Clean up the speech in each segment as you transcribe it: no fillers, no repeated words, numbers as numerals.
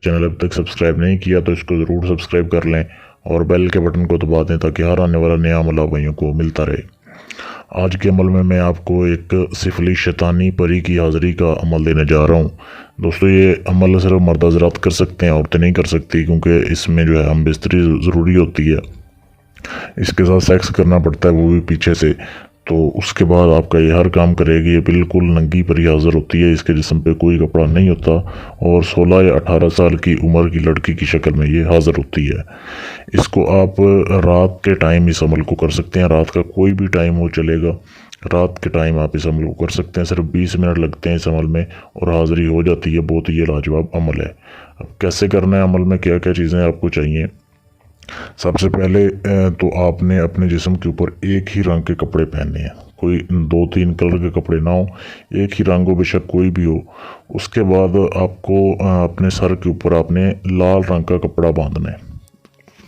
Channel अब तक subscribe नहीं किया तो इसको ज़रूर सब्सक्राइब कर लें और बेल के बटन को दबा दें ताकि हर आने वाला नया अमल आप भाइयों को मिलता रहे। आज के अमल में मैं आपको एक सिफली शैतानी परी की हाज़िरी का अमल देने जा रहा हूँ। दोस्तों, ये अमल सिर्फ मर्द हज़रात कर सकते हैं, औरतें नहीं कर सकती, क्योंकि इसमें जो है हम बिस्तरी ज़रूरी होती है। इसके साथ सेक्स करना पड़ता है, वो भी पीछे से। तो उसके बाद आपका ये हर काम करेगी। ये बिल्कुल नंगी परी हाज़िर होती है, इसके जिस्म पे कोई कपड़ा नहीं होता और 16 या 18 साल की उम्र की लड़की की शक्ल में ये हाज़िर होती है। इसको आप रात के टाइम इस अमल को कर सकते हैं। रात का कोई भी टाइम हो चलेगा, रात के टाइम आप इस अमल को कर सकते हैं। सिर्फ 20 मिनट लगते हैं इस अमल में और हाज़िरी हो जाती है। बहुत ही ये लाजवाब अमल है। अब कैसे करना है अमल में, क्या क्या चीज़ें आपको चाहिए। सबसे पहले तो आपने अपने जिस्म के ऊपर एक ही रंग के कपड़े पहनने हैं। कोई 2-3 कलर के कपड़े ना हो, एक ही रंग हो, बेशक कोई भी हो। उसके बाद आपको अपने सर के ऊपर आपने लाल रंग का कपड़ा बांधना है।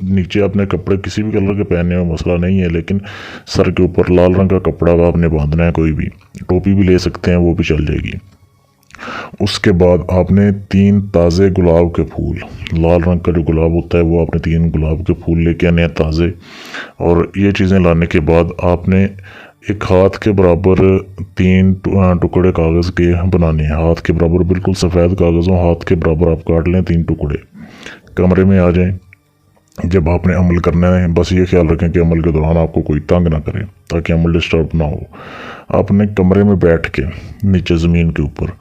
नीचे आपने कपड़े किसी भी कलर के पहनने में मसला नहीं है, लेकिन सर के ऊपर लाल रंग का कपड़ा आपने बांधना है। कोई भी टोपी भी ले सकते हैं, वो भी चल जाएगी। उसके बाद आपने 3 ताज़े गुलाब के फूल, लाल रंग का जो गुलाब होता है वो आपने 3 गुलाब के फूल लेके आने हैं ताज़े। और ये चीज़ें लाने के बाद आपने एक हाथ के बराबर 3 टुकड़े कागज़ के बनाने हैं। हाथ के बराबर, बिल्कुल सफ़ेद कागज़ हो, हाथ के बराबर आप काट लें 3 टुकड़े। कमरे में आ जाएं। जब आपने अमल करना है, बस ये ख्याल रखें कि अमल के दौरान आपको कोई तंग ना करे ताकि अमल डिस्टर्ब ना हो। आपने कमरे में बैठ के नीचे ज़मीन के ऊपर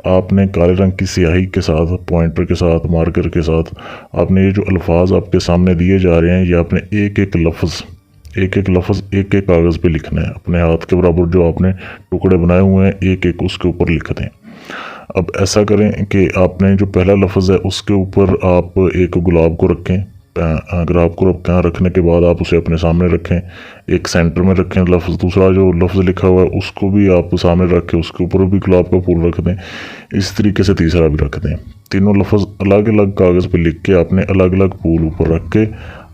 आपने काले रंग की स्याही के साथ, पॉइंटर के साथ, मार्कर के साथ आपने ये जो अल्फाज आपके सामने दिए जा रहे हैं, ये आपने एक एक लफ्ज़ एक एक कागज़ पे लिखना है। अपने हाथ के बराबर जो आपने टुकड़े बनाए हुए हैं, एक एक उसके ऊपर लिख दें। अब ऐसा करें कि आपने जो पहला लफ्ज़ है उसके ऊपर आप एक गुलाब को रखें। गुलाब को रखने के बाद आप उसे अपने सामने रखें, एक सेंटर में रखें लफ्ज़। दूसरा जो लफ्ज़ लिखा हुआ है उसको भी आप सामने रखें, उसके ऊपर भी गुलाब का फूल रख दें। इस तरीके से तीसरा भी रख दें। तीनों लफ्ज़ अलग अलग कागज़ पे लिख के आपने अलग अलग फूल ऊपर रख के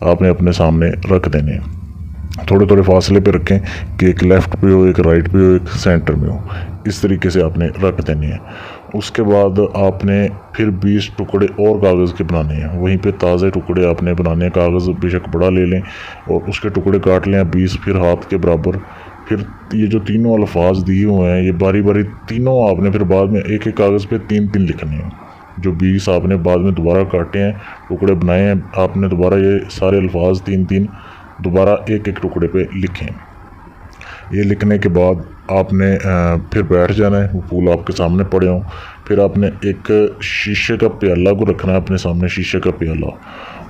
आपने अपने सामने रख देने। थोड़े थोड़े फासले पे रखें कि एक लेफ़्ट पे हो, एक राइट पे हो, एक सेंटर में हो। इस तरीके से आपने रख देने हैं। उसके बाद आपने फिर 20 टुकड़े और कागज़ के बनाने हैं। वहीं पे ताज़े टुकड़े आपने बनाने हैं। कागज़ बेशक बड़ा ले लें और उसके टुकड़े काट लें 20, फिर हाथ के बराबर। फिर ये जो तीनों अल्फाज दिए हुए हैं, ये बारी बारी तीनों आपने फिर बाद में एक एक कागज़ पे 3-3 लिखने हैं। जो 20 आपने बाद में दोबारा काटे हैं, टुकड़े बनाए हैं, आपने दोबारा ये सारे अल्फाज 3-3 दोबारा एक एक टुकड़े पे लिखें। ये लिखने के बाद आपने फिर बैठ जाना है। वो फूल आपके सामने पड़े हों। फिर आपने एक शीशे का प्याला को रखना है अपने सामने, शीशे का प्याला।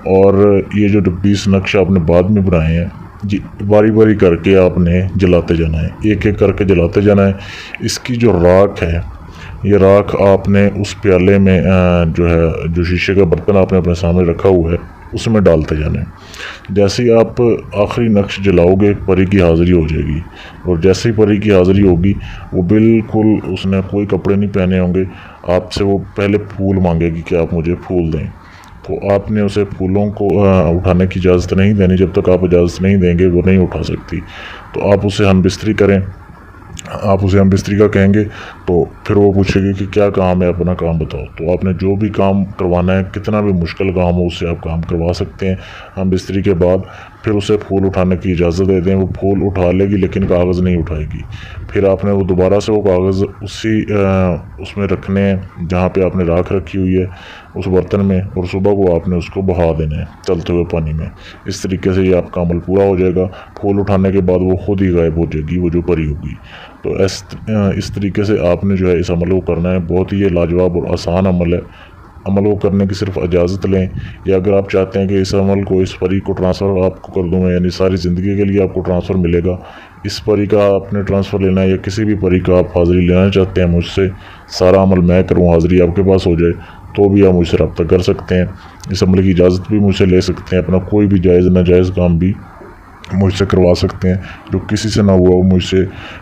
और ये जो 20 नक्श आपने बाद में बनाए हैं, जी बारी बारी करके आपने जलाते जाना है, एक एक करके जलाते जाना है। इसकी जो राख है, ये राख आपने उस प्याले में जो शीशे का बर्तन आपने अपने सामने रखा हुआ है उसमें डालते जाना है। जैसे ही आप आखिरी नक्श जलाओगे, परी की हाज़िरी हो जाएगी। और जैसे ही परी की हाज़िरी होगी, वो बिल्कुल, उसने कोई कपड़े नहीं पहने होंगे, आपसे वो पहले फूल मांगेगी कि आप मुझे फूल दें। तो आपने उसे फूलों को उठाने की इजाज़त नहीं देनी। जब तक आप इजाज़त नहीं देंगे वो नहीं उठा सकती। तो आप उसे हम बिस्तरी करें। आप उसे हम बिस्तरी का कहेंगे तो फिर वो पूछेगी कि क्या काम है, अपना काम बताओ। तो आपने जो भी काम करवाना है, कितना भी मुश्किल काम हो, उससे आप काम करवा सकते हैं। हम बिस्तरी के बाद फिर उसे फूल उठाने की इजाज़त दे दें। वो फूल उठा लेगी लेकिन कागज़ नहीं उठाएगी। फिर आपने वो दोबारा से वो कागज़ उसमें रखने हैं जहाँ पे आपने राख रखी हुई है, उस बर्तन में। और सुबह को आपने उसको बहा देना है चलते हुए पानी में। इस तरीके से ये आपका अमल पूरा हो जाएगा। फूल उठाने के बाद वो खुद ही गायब हो जाएगी, वो जो परी होगी। तो इस तरीके से आपने जो है इस अमल को करना है। बहुत ही ये लाजवाब और आसान अमल है। अमल को करने की सिर्फ इजाज़त लें, या अगर आप चाहते हैं कि इस अमल को, इस परी को ट्रांसफ़र आपको कर दूँ मैं, यानी सारी ज़िंदगी के लिए आपको ट्रांसफ़र मिलेगा, इस परी का आपने ट्रांसफ़र लेना है या किसी भी परी का आप हाज़िरी लेना चाहते हैं मुझसे, सारा अमल मैं करूँ, हाज़िरी आपके पास हो जाए, तो भी आप मुझसे रब्ता कर सकते हैं। इस अमल की इजाज़त भी मुझसे ले सकते हैं। अपना कोई भी जायज़ नाजायज़ काम भी मुझसे करवा सकते हैं। जो किसी से ना हुआ वो मुझसे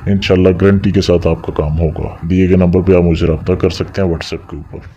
इंशाल्लाह गारंटी के साथ आपका काम होगा। दिए गए नंबर पे आप मुझसे रब्ता कर सकते हैं व्हाट्सएप के ऊपर।